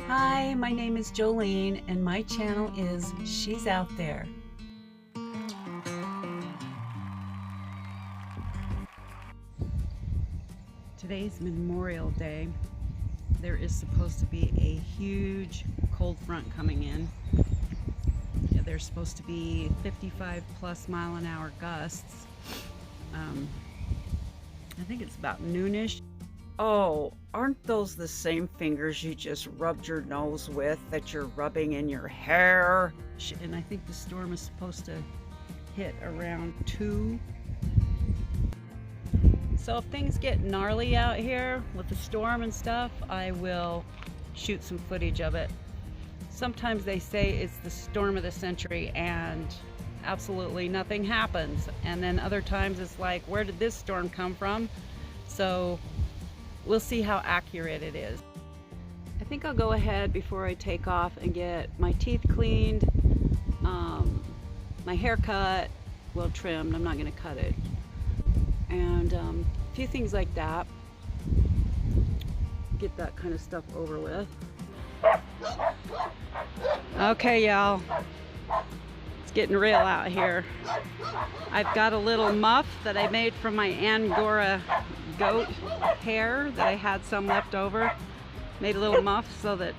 Hi, my name is Jolene and my channel is She's Out There. Today's Memorial Day. There is supposed to be a huge cold front coming in. Yeah, there's supposed to be 55+ mile-an-hour gusts. I think it's about noonish. Oh, aren't those the same fingers you just rubbed your nose with that you're rubbing in your hair? And I think the storm is supposed to hit around 2. So if things get gnarly out here with the storm and stuff, I will shoot some footage of it. Sometimes they say it's the storm of the century and absolutely nothing happens. And then other times it's like, where did this storm come from? So we'll see how accurate it is. I think I'll go ahead before I take off and get my teeth cleaned, my hair cut, well trimmed, I'm not going to cut it, and a few things like that. Get that kind of stuff over with. Okay, y'all, it's getting real out here. I've got a little muff that I made from my Angora goat hair that I had some left over. Made a little muff so that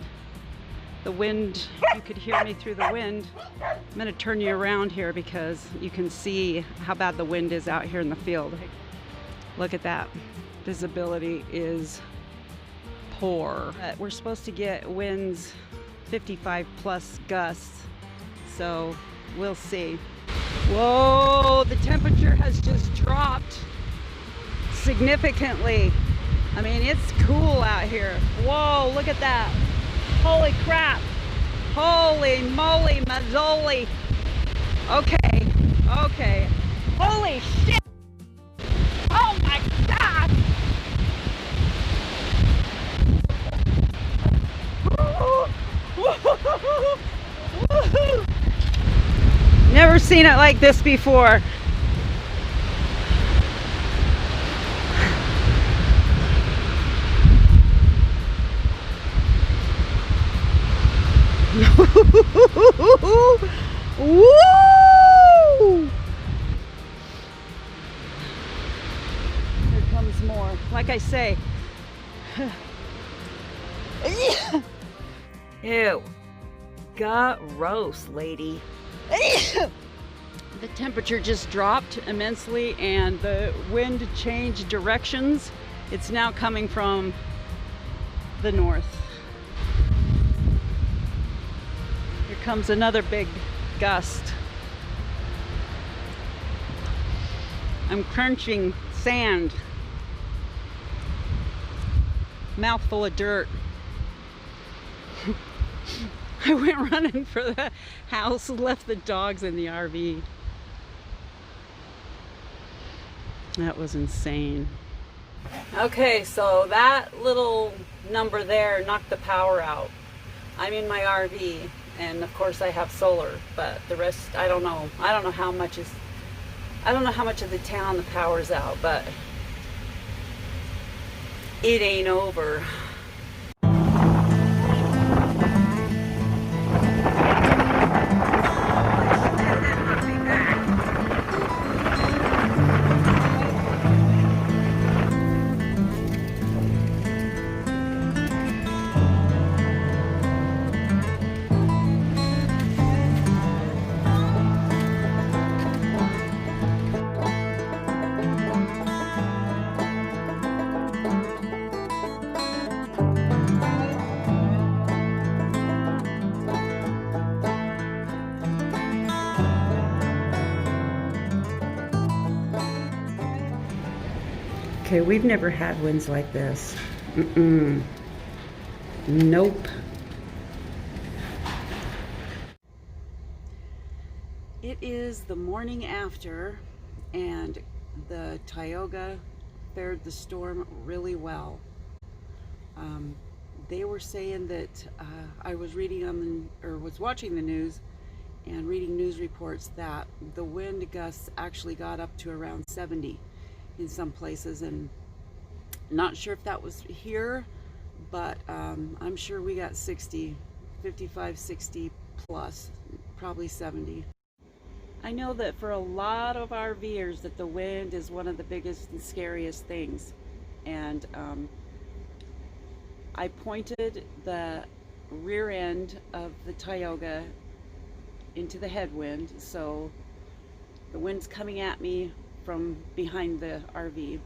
the wind, you could hear me through the wind. I'm going to turn you around here because you can see how bad the wind is out here in the field. Look at that. Visibility is poor. We're supposed to get winds 55+ gusts, so we'll see. Whoa, the temperature has just dropped significantly. I mean, it's cool out here. Whoa, look at that. Holy crap. Holy moly mazzoli. Okay, okay. Holy shit. Oh my God. Never seen it like this before. Woo! Here comes more. Like I say. Ew. Gross, lady. The temperature just dropped immensely and the wind changed directions. It's now coming from the north. Here comes another big gust. I'm crunching sand. Mouthful of dirt. I went running for the house, left the dogs in the RV. That was insane. Okay, so that little number there knocked the power out. I'm in my RV, and of course I have solar, but the rest, I don't know. I don't know how much of the town the power's out, but it ain't over. Okay, we've never had winds like this. Nope. It is the morning after, and the Tioga fared the storm really well. They were saying that I was reading was watching the news and reading news reports that the wind gusts actually got up to around 70 in some places, and not sure if that was here, but I'm sure we got 60, 55, 60 plus, probably 70. I know that for a lot of RVers that the wind is one of the biggest and scariest things, and I pointed the rear end of the Tioga into the headwind, so the wind's coming at me from behind the RV,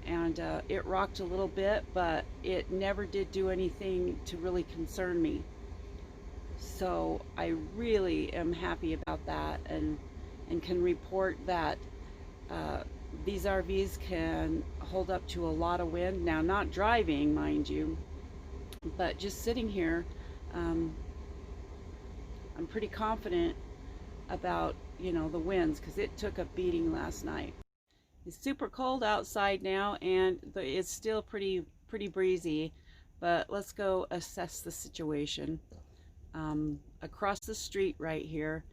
and it rocked a little bit, but it never did do anything to really concern me. So I really am happy about that, and can report that these RVs can hold up to a lot of wind. Now, not driving, mind you, but just sitting here, I'm pretty confident about, you know, the winds, because it took a beating last night. It's super cold outside now, and it's still pretty breezy, but let's go assess the situation. Across the street right here,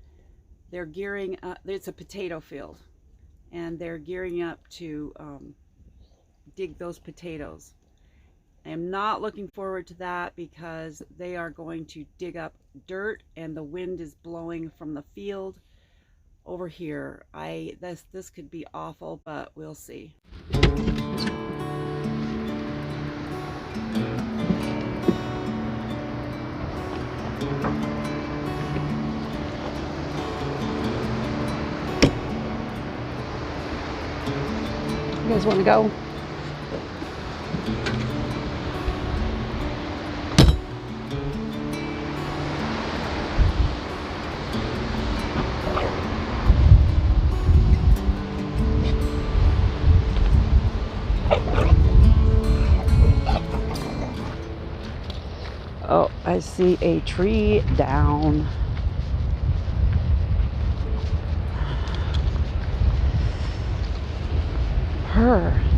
they're gearing up. It's a potato field, and they're gearing up to dig those potatoes. I am not looking forward to that, because they are going to dig up dirt, and the wind is blowing from the field over here. This could be awful, but we'll see. You guys want to go? Oh, I see a tree down.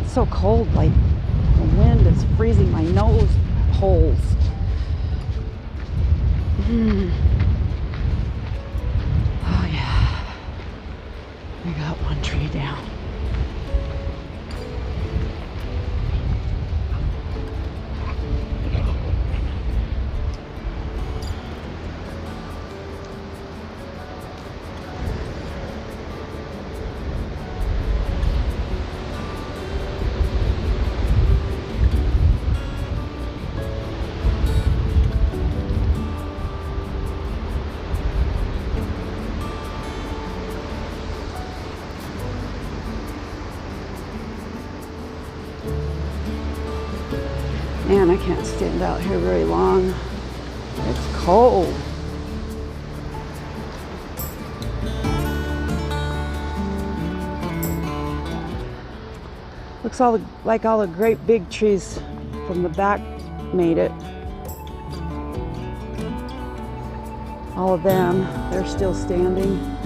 It's so cold, like the wind is freezing my nose holes. Oh yeah, we got one tree down. Man, I can't stand out here very long. It's cold. Looks like all the great big trees from the back made it. All of them, they're still standing.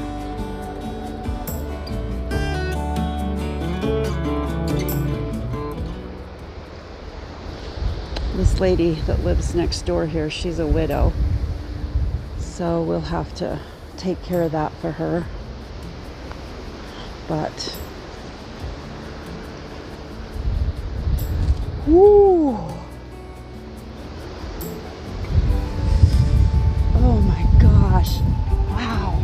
This lady that lives next door here, she's a widow, so we'll have to take care of that for her. But whoo, oh my gosh, wow.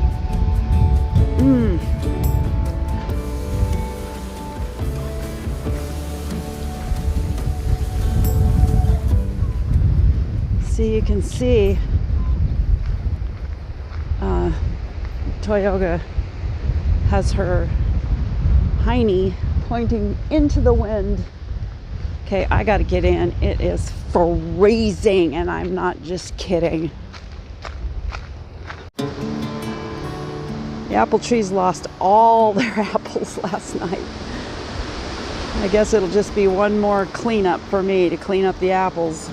See, you can see Tioga has her hiney pointing into the wind. Okay, I gotta get in. It is freezing, and I'm not just kidding. The apple trees lost all their apples last night. I guess it'll just be one more cleanup for me to clean up the apples.